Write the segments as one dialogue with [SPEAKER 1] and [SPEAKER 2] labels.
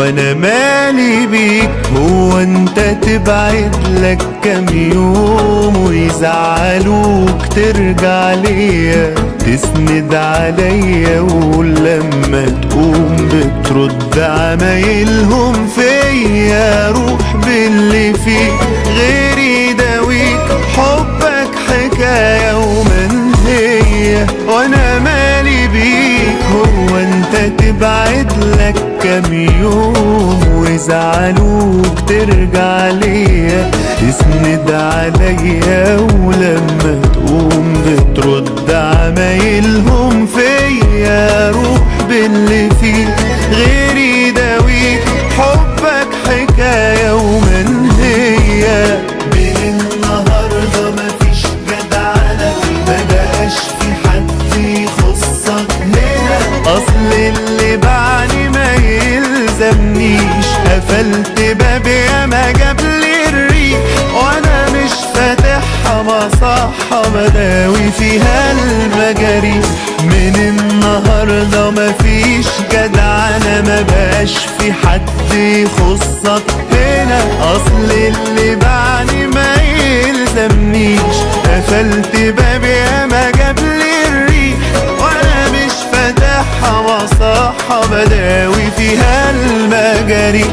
[SPEAKER 1] وانا مالي بيك؟ هو انت تبعد لك كام يوم ويزعلوك ترجع ليا تسند عليا، ولما تقوم بترد عمايلهم فيا؟ روح باللي فيك غيري داويك، حبك حكاية ومنهية وانا مالي بيك؟ هو انت تبعد لك كام يوم ويزعلوك ترجع ليا تسند عليا، ولما تقوم بترد عمايلهم فيا؟ روح باللي فيك غيري داويك، حبك حكاية ومنهية. من النهاردة مفيش جدعنة، مبقاش في حد يخصك هنا، أصل اللي بعاني ما يلزمنيش، قفلت بابي ياما جابلي الريح وانا مش فاتحها مصحة بداوي فيها المجاريح. من النهاردة مفيش جدعنة، مبقاش في حد يخصك هنا، أصل اللي بعاني ما يلزمنيش، قفلت بابي ياما جابلي الريح وانا مش فاتحها مصحة بداوي فيها المجاريح.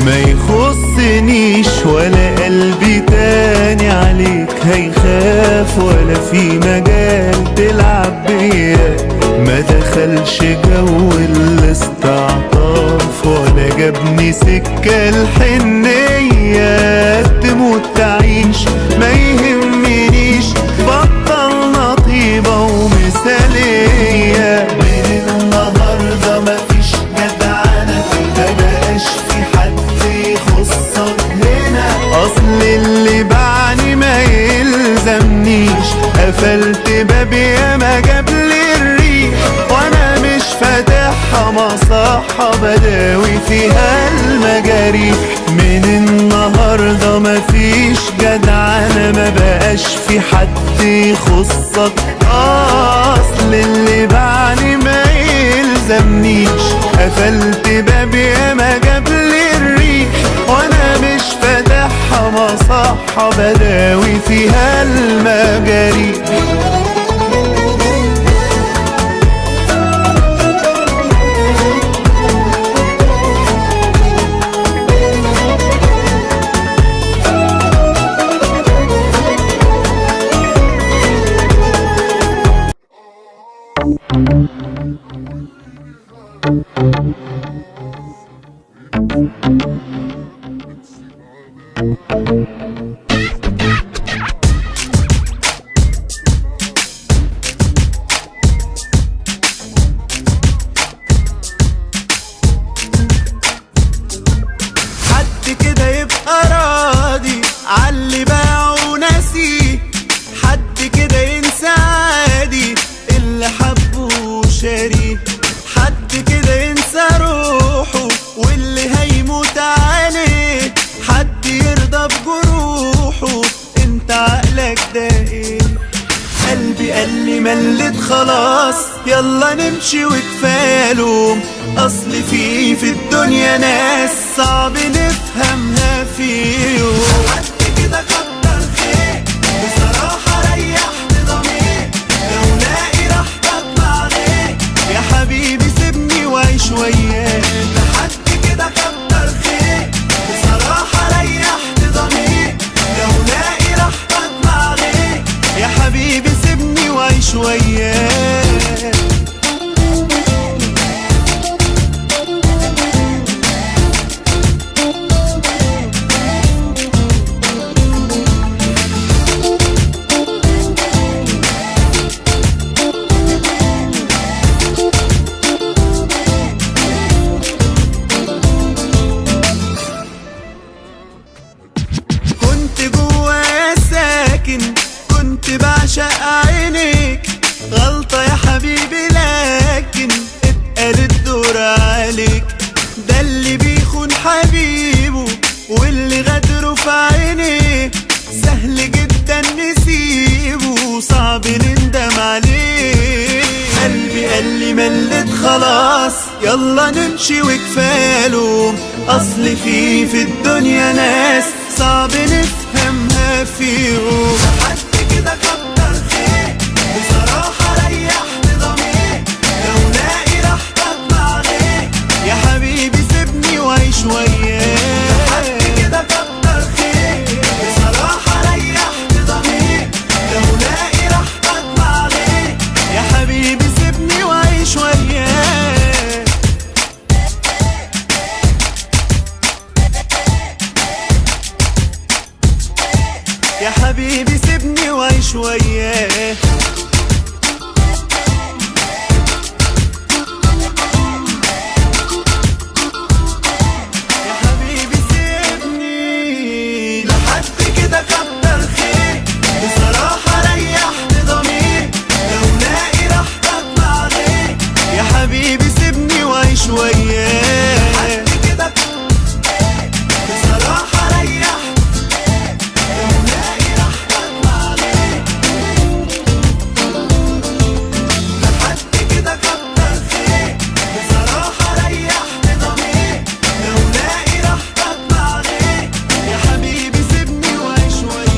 [SPEAKER 1] ما يخصنيش ولا قلبي تاني عليك هيخاف، ولا في مجال تلعب بيا، ما دخلش جو الاستعطاف ولا جابني سكة الحنية، تموت تعيش ما يهمنيش، بطلنا طيبة ومثالية. من النهاردة مفيش جدعنة، مبقاش في حد يخصك هنا، أصل اللي بعاني ما يلزمنيش، قفلت بابي ياما جابلي الريح وانا مش فاتحها مصحة بداوي فيها المجاريح. من النهاردة مفيش جدعنة، مبقاش في حد يخصك، أصل اللي بعاني ما يلزمنيش، قفلت بابي ياما جابلي الريح وانا مش فاتحها مصحة بداوي فيها المجاريح. حد كده يبقى راضي عاللي باع وناسي، حد كده ينسى عادي اللي حبه وشاريه، حد كده ينسى روحه واللي هيموت عليه، حد يرضى بجروحه. انت عقلك ده ايه؟ قلبي قال لي مليت خلاص يلا نمشي وكفايه لوم، اصل في الدنيا ناس صعب نفهمها فيهم. حد كده كتر خير بصراحه ريحت ضمير، لو لاقي راحتك بعدين يا حبيبي سيبني وعيش وياك. حد كده كتر خير بصراحه ريحت ضمير، لو لاقي راحتك بعدين يا حبيبي سيبني وعيش وياك. كنت جوايا ساكن، كنت بعشق عينيك، غلطة يا حبيبي لكن ابقى تالت دور عليك. ده اللي بيخون حبيبه واللي غدره في عينيه سهل جدا نسيبه، صعب نندم عليه. قلبي قال لي ملت خلاص يلا نمشي وكفاله، اصل في الدنيا ناس صعب نفهمها فيهم. حد كده كتر خير بصراحة ريحت ضمير، لو لاقي راحتك بعدين يا حبيبي سيبني وعيش وياك. حد كده كتر خير بصراحة ريحت ضمير، لو لاقي راحتك بعدين يا حبيبي سيبني وعيش وياك. يا حبيبي سيبني وعيش وياك. يا حبيبي سيبني، لحد كده كتر خير بصراحة ريحت ضمير، لو لاقي راحتك بعدين يا حبيبي سيبني وعيش وياك. لحد كده بصراحة ريحت، لو لاقي راحتك بعدين. لحد كده كتر خير بصراحة ريحت ضمير، لو لاقي راحتك بعدين يا حبيبي سيبني وعيش وياك.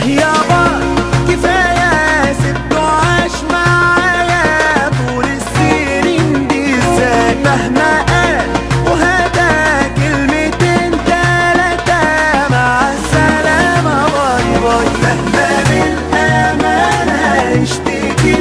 [SPEAKER 1] يابا كفاية سبته عاش معايا طول السنين دي ازاي، مهما قال وهدى كلمتين تلاتة مع السلامة باي باي. مهما بالأمانة اشتكي